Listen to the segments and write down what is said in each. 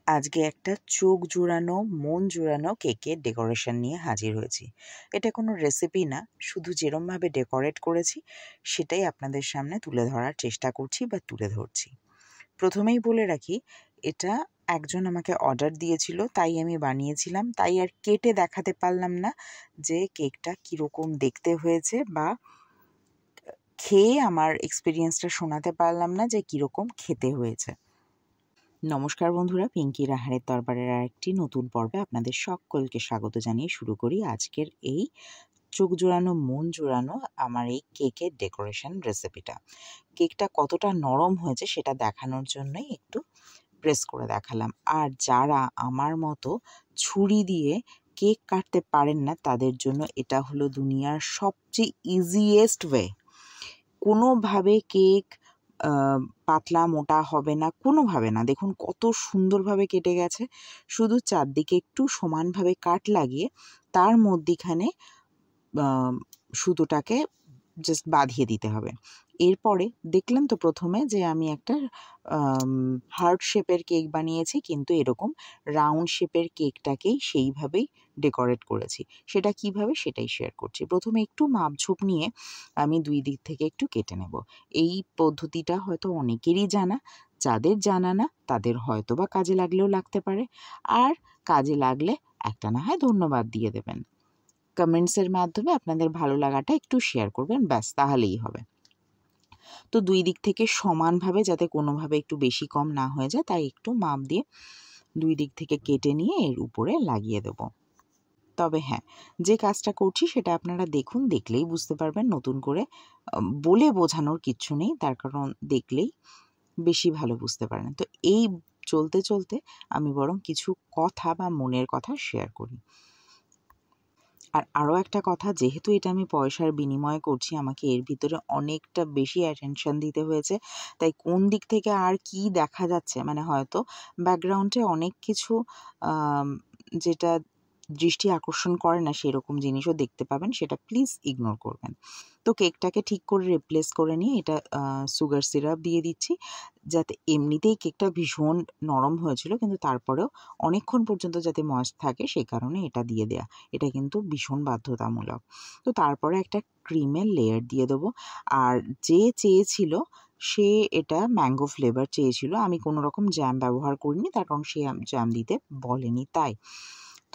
আজকে একটা চোখ জুড়ানো মন জুড়ানো কেকের ডেকোরেশন নিয়ে হাজির হয়েছি। এটা কোনো রেসিপি না, শুধু যেরমভাবে ডেকোরেট করেছি সেটাই আপনাদের সামনে তুলে ধরার চেষ্টা করছি বা তুলে ধরছি। প্রথমেই বলে রাখি, এটা একজন আমাকে অর্ডার দিয়েছিল, তাই আমি বানিয়েছিলাম, তাই আর কেটে দেখাতে পারলাম না যে কেকটা কীরকম দেখতে হয়েছে বা খেয়ে আমার এক্সপিরিয়েন্সটা শোনাতে পারলাম না যে কীরকম খেতে হয়েছে। নমস্কার বন্ধুরা, পিঙ্কি রাহারের দরবারের আরেকটি নতুন পর্বে আপনাদের সকলকে স্বাগত জানিয়ে শুরু করি আজকের এই চোখ জোড়ানো মন জোড়ানো আমার এই কেকের ডেকোরেশন রেসিপিটা। কেকটা কতটা নরম হয়েছে সেটা দেখানোর জন্যই একটু প্রেস করে দেখালাম। আর যারা আমার মতো ছুরি দিয়ে কেক কাটতে পারেন না তাদের জন্য এটা হলো দুনিয়ার সবচেয়ে ইজিয়েস্ট ওয়ে। কোনোভাবে কেক পাতলা মোটা হবে না, কোনোভাবে না। দেখুন কত সুন্দরভাবে কেটে গেছে। শুধু চারদিকে একটু সমানভাবে কাট লাগিয়ে তার মধ্যিখানে সুতোটাকে জাস্ট বাঁধিয়ে দিতে হবে। এরপরে দেখলেন তো প্রথমে যে আমি একটা হার্ট শেপের কেক বানিয়েছি, কিন্তু এরকম রাউন্ড শেপের কেকটাকেই সেইভাবেই ডেকোরেট করেছি। সেটা কিভাবে সেটাই শেয়ার করছি। প্রথমে একটু মাপঝোপ নিয়ে আমি দুই দিক থেকে একটু কেটে নেব। এই পদ্ধতিটা হয়তো অনেকেরই জানা, যাদের জানা না তাদের হয়তো বা কাজে লাগলেও লাগতে পারে, আর কাজে লাগলে একটা না হয় ধন্যবাদ দিয়ে দেবেন। কমেন্টসের মাধ্যমে আপনাদের ভালো লাগাটা একটু শেয়ার করবেন, ব্যাস তাহলেই হবে। তো দুই দিক থেকে সমানভাবে, যাতে কোনোভাবে একটু বেশি কম না হয়ে যায়, তাই একটু মাপ দিয়ে দুই দিক থেকে কেটে নিয়ে এর উপরে লাগিয়ে দেব। তবে হ্যাঁ, যে কাজটা করছি সেটা আপনারা দেখুন, দেখলেই বুঝতে পারবেন। নতুন করে বলে বোঝানোর কিচ্ছু নেই, তার কারণ দেখলেই বেশি ভালো বুঝতে পারেন। তো এই চলতে চলতে আমি বরং কিছু কথা বা মনের কথা শেয়ার করি। আর আরও একটা কথা, যেহেতু এটা আমি পয়সার বিনিময়ে করছি, আমাকে এর ভিতরে অনেকটা বেশি অ্যাটেনশন দিতে হয়েছে। তাই কোন দিক থেকে আর কি দেখা যাচ্ছে, মানে হয়তো ব্যাকগ্রাউন্ডে অনেক কিছু যেটা দৃষ্টি আকর্ষণ করে না সেরকম জিনিসও দেখতে পাবেন, সেটা প্লিজ ইগনোর করবেন। তো কেকটাকে ঠিক করে রিপ্লেস করে নিয়ে এটা সুগার সিরাপ দিয়ে দিচ্ছি, যাতে এমনিতেই কেকটা ভীষণ নরম হয়েছিল, কিন্তু তারপরেও অনেকক্ষণ পর্যন্ত যাতে ময়েস্ট থাকে সেই কারণে এটা দিয়ে দেয়া। এটা কিন্তু ভীষণ বাধ্যতামূলক। তো তারপরে একটা ক্রিমের লেয়ার দিয়ে দেবো। আর যে চেয়েছিল সে এটা ম্যাঙ্গো ফ্লেভার চেয়েছিল, আমি কোনো রকম জ্যাম ব্যবহার করিনি, তার কারণ সে জ্যাম দিতে বলেনি। তাই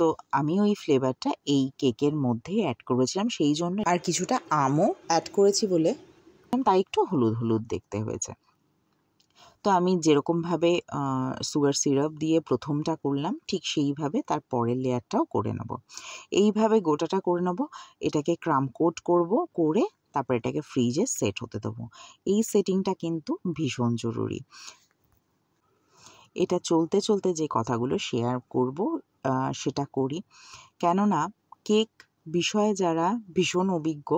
তো আমি ওই ফ্লেভারটা এই কেকের মধ্যে অ্যাড করেছিলাম, সেই জন্য আর কিছুটা আমও অ্যাড করেছি বলে তাই একটু হলুদ হলুদ দেখতে হয়েছে। তো আমি যেরকমভাবে সুগার সিরাপ দিয়ে প্রথমটা করলাম, ঠিক সেইভাবে তার পরের লেয়ারটাও করে নেব। এইভাবে গোটাটা করে নেব। এটাকে ক্রাম কোট করব, করে তারপর এটাকে ফ্রিজে সেট হতে দেবো। এই সেটিংটা কিন্তু ভীষণ জরুরি। এটা চলতে চলতে যে কথাগুলো শেয়ার করব সেটা করি। কেননা কেক বিষয়ে যারা ভীষণ অভিজ্ঞ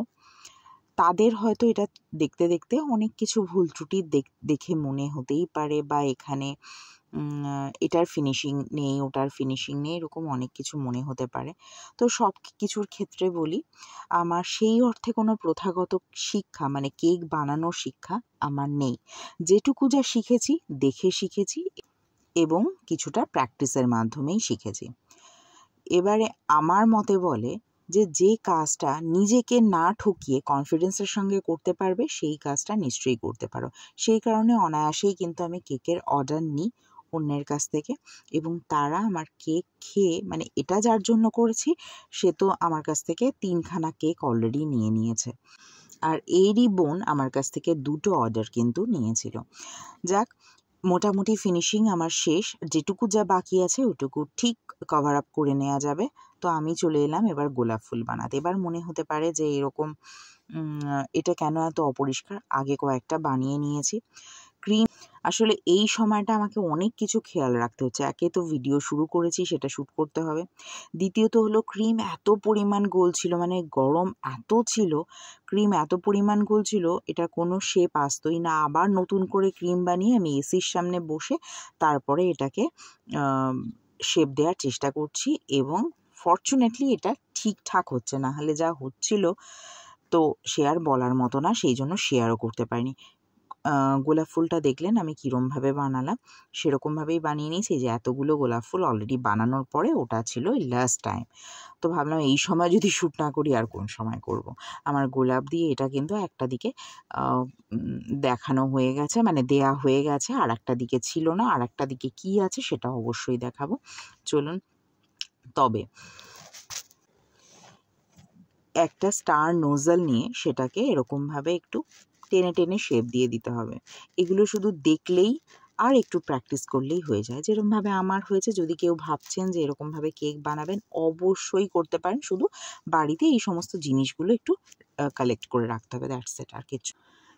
তাদের হয়তো এটা দেখতে দেখতে অনেক কিছু ভুল ত্রুটি দেখে মনে হতেই পারে, বা এখানে এটার ফিনিশিং নেই, ওটার ফিনিশিং নেই, এরকম অনেক কিছু মনে হতে পারে। তো সব কিছুর ক্ষেত্রে বলি, আমার সেই অর্থে কোনো প্রথাগত শিক্ষা, মানে কেক বানানোর শিক্ষা আমার নেই। যেটুকু যা শিখেছি দেখে শিখেছি এবং কিছুটা প্র্যাকটিসের মাধ্যমেই শিখেছি। এবারে আমার মতে বলে যে কাজটা নিজেকে না ঠকিয়ে কনফিডেন্সের সঙ্গে করতে পারবে সেই কাজটা নিশ্চয়ই করতে পারো। সেই কারণে অনায়াসেই কিন্তু আমি কেকের অর্ডার নিই অন্যের কাছ থেকে, এবং তারা আমার কেক খেয়ে, মানে এটা যার জন্য করেছি সে তো আমার কাছ থেকে 3খানা কেক অলরেডি নিয়ে নিয়েছে। আর এরই বোন আমার কাছ থেকে 2টো অর্ডার কিন্তু নিয়েছিল। যাক, মোটামুটি ফিনিশিং আমার শেষ, যেটুকু যা বাকি আছে ওটুকু ঠিক কভার আপ করে নেওয়া যাবে। তো আমি চলে এলাম এবার গোলাপ ফুল বানাতে। এবার মনে হতে পারে যে এরকম এটা কেন এত অপরিষ্কার, আগে কয়েকটা বানিয়ে নিয়েছি। ক্রিম, আসলে এই সময়টা আমাকে অনেক কিছু খেয়াল রাখতে হচ্ছে। একে তো ভিডিও শুরু করেছি, সেটা শ্যুট করতে হবে। দ্বিতীয়ত হলো ক্রিম এত পরিমাণ গলছিল, মানে গরম এত ছিল, ক্রিম এত পরিমাণ গলছিল, এটা কোনো শেপ আসতোই না। আবার নতুন করে ক্রিম বানিয়ে আমি এসির সামনে বসে তারপরে এটাকে শেপ দেওয়ার চেষ্টা করছি, এবং ফরচুনেটলি এটা ঠিকঠাক হচ্ছে, না হলে যা হচ্ছিল তো সে আর বলার মতো না, সেই জন্য শেয়ারও করতে পারিনি। গোলাপ ফুলটা দেখলেন আমি কীরমভাবে বানালাম, সেরকমভাবেই বানিয়ে নিয়েছি। যে এতগুলো গোলাপ ফুল অলরেডি বানানোর পরে ওটা ছিল লাস্ট টাইম। তো ভাবলাম এই সময় যদি শ্যুট না করি আর কোন সময় করব। আমার গোলাপ দিয়ে এটা কিন্তু একটা দিকে দেখানো হয়ে গেছে, মানে দেয়া হয়ে গেছে, আর একটা দিকে ছিল না। আর একটা দিকে কী আছে সেটা অবশ্যই দেখাবো। চলুন। তবে একটা স্টার নোজল নিয়ে সেটাকে এরকমভাবে একটু টেনে টেনে শেপ দিয়ে দিতে হবে। এগুলো শুধু দেখলেই আর একটু প্র্যাকটিস করলেই হয়ে যায়। যেরকমভাবে আমার হয়েছে, যদি কেউ ভাবছেন যে এরকমভাবে কেক বানাবেন অবশ্যই করতে পারেন, শুধু বাড়িতে এই সমস্ত জিনিসগুলো একটু কালেক্ট করে রাখতে হবে, দ্যাটস ইট, আর কিছু।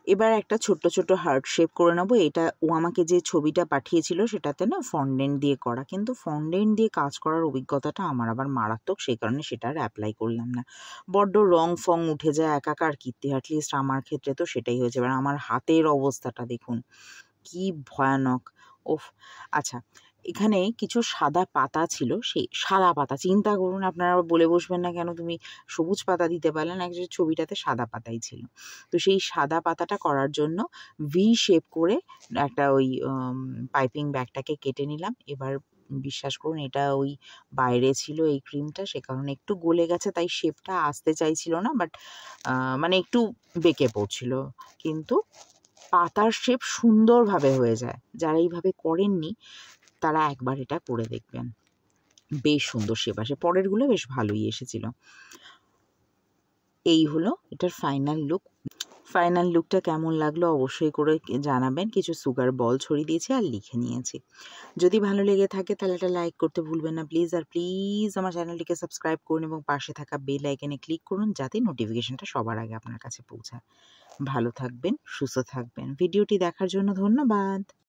এবার একটা ছোট্ট ছোট্ট হার্ট শেপ করে নেবো। এটা ও আমাকে যে ছবিটা পাঠিয়েছিল সেটাতে না ফন্ডেন্ট দিয়ে করা, কিন্তু ফন্ডেন্ট দিয়ে কাজ করার অভিজ্ঞতাটা আমার আবার মারাত্মক, সেই কারণে সেটা আর অ্যাপ্লাই করলাম না। বড্ড রং ফং উঠে যায়, একাকার কীর্তি, অ্যাটলিস্ট আমার ক্ষেত্রে তো সেটাই হয়েছে। এবার আমার হাতের অবস্থাটা দেখুন কি ভয়ানক। ওফ। আচ্ছা, এখানে কিছু সাদা পাতা ছিল, সেই সাদা পাতা, চিন্তা করুন, আপনারা বলে বসবেন না কেন তুমি সবুজ পাতা দিতে পারলেন, একজন ছবিটাতে সাদা পাতাই ছিল। তো সেই সাদা পাতাটা করার জন্য ভি শেপ করে একটা ওই পাইপিং ব্যাগটাকে কেটে নিলাম। এবার বিশ্বাস করুন, এটা ওই বাইরে ছিল এই ক্রিমটা, সে কারণে একটু গলে গেছে, তাই শেপটা আসতে চাইছিল না, বাট মানে একটু বেঁকে পড়ছিল, কিন্তু পাতার শেপ সুন্দরভাবে হয়ে যায়। যারা এইভাবে করেননি তারা একবার এটা করে দেখবেন, বেশ সুন্দর শেপ আসে। পরেরগুলো বেশ ভালোই এসেছিল। এই হলো এটার ফাইনাল লুক। ফাইনাল লুকটা কেমন লাগলো অবশ্যই করে জানাবেন। কিছু সুগার বল ছড়িয়ে দিয়েছি আর লিখে নিয়েছি। যদি ভালো লেগে থাকে তাহলে একটা লাইক করতে ভুলবেন না প্লিজ। আর প্লিজ আমার চ্যানেলটিকে সাবস্ক্রাইব করুন এবং পাশে থাকা বেল আইকনে ক্লিক করুন, যাতে নোটিফিকেশনটা সবার আগে আপনার কাছে পৌঁছায়। ভালো থাকবেন, সুস্থ থাকবেন। ভিডিওটি দেখার জন্য ধন্যবাদ।